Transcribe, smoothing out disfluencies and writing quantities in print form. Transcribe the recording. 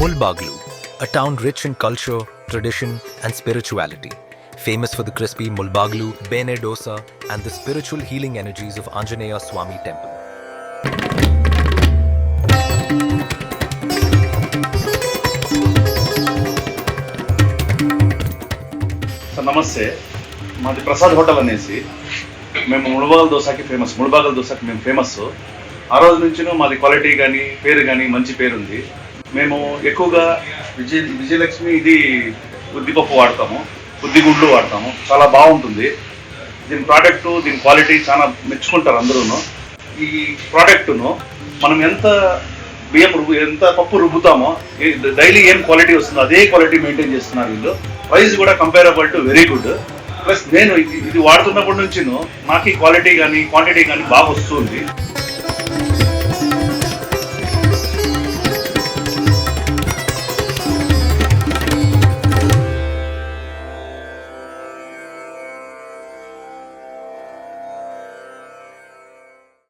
Mulbaglu, a town rich in culture, tradition, and spirituality. Famous for the crispy Mulbaglu, Bene dosa, and the spiritual healing energies of Anjaneya Swami temple. నమస్తే, మాది Prasad hotel అనేసి మేము ముళబాగల్ దోశకి famous. ముళబాగల్ దోశకి మేము famous. ఆ రోజు నుంచి మాది quality కానీ పేరు కానీ మంచి పేరుంది. మేము ఎక్కువగా విజయలక్ష్మి ఇది ఉద్దిపప్పు వాడతాము, ఉద్దిగుడ్లు వాడతాము. చాలా బాగుంటుంది. దీని ప్రోడక్టు, దీని క్వాలిటీ చాలా మెచ్చుకుంటారు అందరూ. ఈ ప్రోడక్టును మనం ఎంత పప్పు రుబ్బుతామో డైలీ ఏం క్వాలిటీ వస్తుందో అదే క్వాలిటీ మెయింటైన్ చేస్తున్నారు వీళ్ళు. ప్రైస్ కూడా comparable to very good. Plus నేను ఇది వాడుతున్నప్పటి నుంచి నాకు ఈ క్వాలిటీ కానీ క్వాంటిటీ కానీ బాగా వస్తుంది.